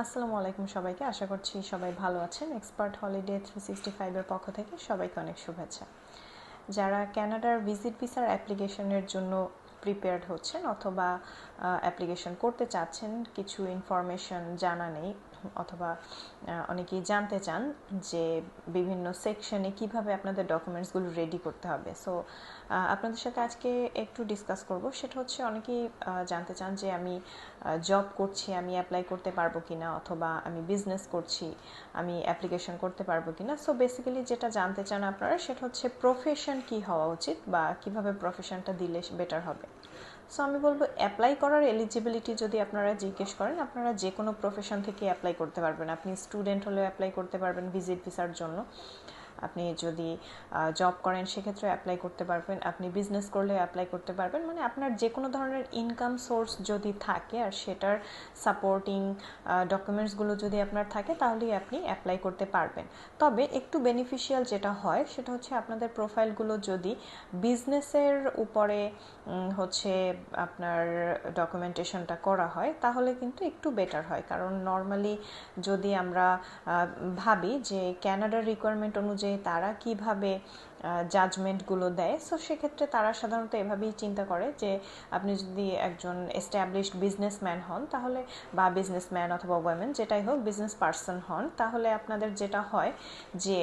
আসসালামু আলাইকুম সবাইকে। আশা করছি সবাই ভালো আছেন। এক্সপার্ট হলিডে 365 এর পক্ষ থেকে সবাইকে অনেক শুভেচ্ছা। যারা কানাডার ভিজিট ভিসার অ্যাপ্লিকেশনের জন্য প্রিপেয়ার্ড হচ্ছেন অথবা অ্যাপ্লিকেশন করতে চাচ্ছেন, কিছু ইনফরমেশন জানা নেই অথবা অনেকেই জানতে চান যে বিভিন্ন সেকশনে কিভাবে আপনাদের ডকুমেন্টসগুলো রেডি করতে হবে। সো আপনাদের সাথে আজকে একটু ডিসকাস করব। সেটা হচ্ছে অনেকেই জানতে চান যে আমি জব করছি, আমি অ্যাপ্লাই করতে পারবো কিনা, অথবা আমি বিজনেস করছি, আমি অ্যাপ্লিকেশন করতে পারবো কিনা। সো বেসিক্যালি যেটা জানতে চান আপনারা সেটা হচ্ছে প্রফেশন কি হওয়া উচিত বা কিভাবে প্রফেশনটা দিলে বেটার হবে। সো আমি বলবো অ্যাপ্লাই করার এলিজিবিলিটি যদি আপনারা জিজ্ঞেস করেন, আপনারা যে কোনো প্রফেশন থেকে অ্যাপ্লাই করতে পারবেন। আপনি স্টুডেন্ট হলেও অ্যাপ্লাই করতে পারবেন ভিজিট ভিসার জন্য, আপনি যদি জব করেন সেক্ষেত্রে অ্যাপ্লাই করতে পারবেন, আপনি বিজনেস করলে অ্যাপ্লাই করতে পারবেন। মানে আপনার যে কোনো ধরনের ইনকাম সোর্স যদি থাকে আর সেটার সাপোর্টিং ডকুমেন্টসগুলো যদি আপনার থাকে তাহলেই আপনি অ্যাপ্লাই করতে পারবেন। তবে একটু বেনিফিশিয়াল যেটা হয় সেটা হচ্ছে আপনাদের প্রোফাইলগুলো যদি বিজনেসের উপরে হচ্ছে আপনার ডকুমেন্টেশনটা করা হয় তাহলে কিন্তু একটু বেটার হয়। কারণ নর্মালি যদি আমরা ভাবি যে ক্যানাডার রিকোয়ারমেন্ট অনুযায়ী তারা কিভাবে জাজমেন্টগুলো দেয়, সো সেক্ষেত্রে তারা সাধারণত এভাবেই চিন্তা করে যে আপনি যদি একজন এস্টাবলিশড বিজনেসম্যান হন তাহলে, বা বিজনেসম্যান অথবা ওয়ামেন যেটাই হোক, বিজনেস পার্সন হন, তাহলে আপনাদের যেটা হয় যে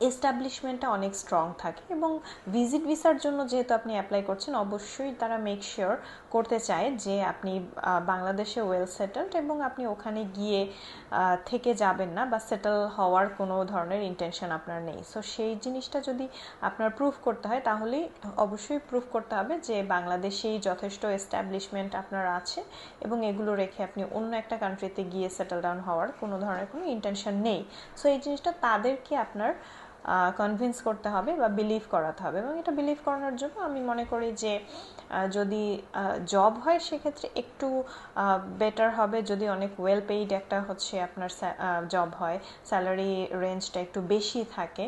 এস্টাবলিশমেন্টটা অনেক স্ট্রং থাকে। এবং ভিজিট ভিসার জন্য যেহেতু আপনি অ্যাপ্লাই করছেন, অবশ্যই তারা মেক শিওর করতে চায় যে আপনি বাংলাদেশে ওয়েল সেটেলড এবং আপনি ওখানে গিয়ে থেকে যাবেন না বা সেটেল হওয়ার কোনো ধরনের ইন্টেনশন আপনার নেই। সো সেই জিনিসটা যদি আপনার প্রুফ করতে হয় তাহলেই অবশ্যই প্রুফ করতে হবে যে বাংলাদেশেই যথেষ্ট এস্টাবলিশমেন্ট আপনার আছে এবং এগুলো রেখে আপনি অন্য একটা কান্ট্রিতে গিয়ে সেটেল ডাউন হওয়ার কোনো ধরনের কোনো ইন্টেনশন নেই। সো এই জিনিসটা তাদেরকে আপনার কনভিন্স করতে হবে বা বিলিভ করাতে হবে। এবং এটা বিলিভ করানোর জন্য আমি মনে করি যে যদি জব হয় সেক্ষেত্রে একটু বেটার হবে। যদি অনেক ওয়েল পেইড একটা হচ্ছে আপনার জব হয়, স্যালারি রেঞ্জটা একটু বেশি থাকে,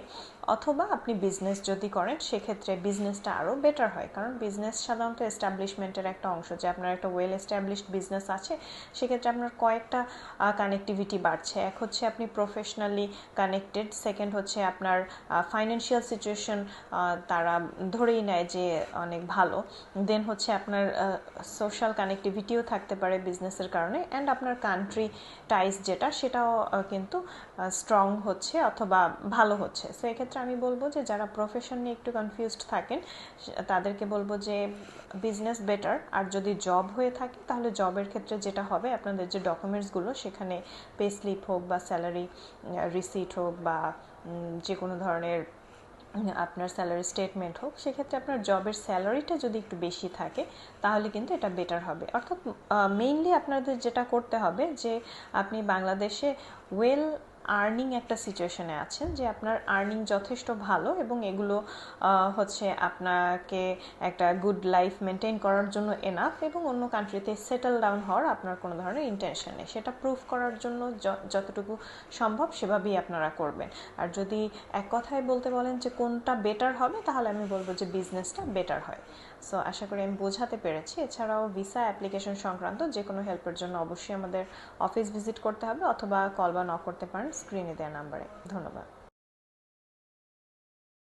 অথবা আপনি বিজনেস যদি করেন সেক্ষেত্রে বিজনেসটা আরও বেটার হয়। কারণ বিজনেস সাধারণত এস্টাবলিশমেন্টের একটা অংশ। যে আপনার একটা ওয়েল এস্টাবলিশড বিজনেস আছে সেক্ষেত্রে আপনার কয়েকটা কানেক্টিভিটি বাড়ছে। এক হচ্ছে আপনি প্রফেশনালি কানেক্টেড, সেকেন্ড হচ্ছে আপনার ফাইন্যান্সিয়াল সিচুয়েশন তারা ধরেই নেয় যে অনেক ভালো, দেন হচ্ছে আপনার সোশ্যাল কানেক্টিভিটিও থাকতে পারে বিজনেসের কারণে, অ্যান্ড আপনার কান্ট্রি টাইজ যেটা সেটাও কিন্তু স্ট্রং হচ্ছে অথবা ভালো হচ্ছে। সো এক্ষেত্রে আমি বলবো যে যারা প্রফেশন নিয়ে একটু কনফিউজড থাকেন তাদেরকে বলবো যে বিজনেস বেটার। আর যদি জব হয়ে থাকে তাহলে জবের ক্ষেত্রে যেটা হবে, আপনাদের যে ডকুমেন্টসগুলো সেখানে পে স্লিপ হোক বা স্যালারি রিসিট হোক বা যে কোনো ধরনের আপনার স্যালারি স্টেটমেন্ট হোক, সেক্ষেত্রে আপনার জবের স্যালারিটা যদি একটু বেশি থাকে তাহলে কিন্তু এটা বেটার হবে। অর্থাৎ মেইনলি আপনাদের যেটা করতে হবে যে আপনি বাংলাদেশে ওয়েল আর্নিং একটা সিচুয়েশনে আছেন, যে আপনার আর্নিং যথেষ্ট ভালো এবং এগুলো হচ্ছে আপনাকে একটা গুড লাইফ মেনটেন করার জন্য এনাফ, এবং অন্য কান্ট্রিতে সেটেল ডাউন হওয়ার আপনার কোনো ধরনের ইন্টেনশন নেই। সেটা প্রুফ করার জন্য যতটুকু সম্ভব সেভাবেই আপনারা করবেন। আর যদি এক কথায় বলতে বলেন যে কোনটা বেটার হবে, তাহলে আমি বলবো যে বিজনেসটা বেটার হয়। সো আশা করি আমি বোঝাতে পেরেছি। এছাড়াও ভিসা অ্যাপ্লিকেশন সংক্রান্ত যে কোনো হেল্পের জন্য অবশ্যই আমাদের অফিস ভিজিট করতে হবে অথবা কল বা নক করতে পারেন স্ক্রিনে দেওয়া নাম্বারে। ধন্যবাদ।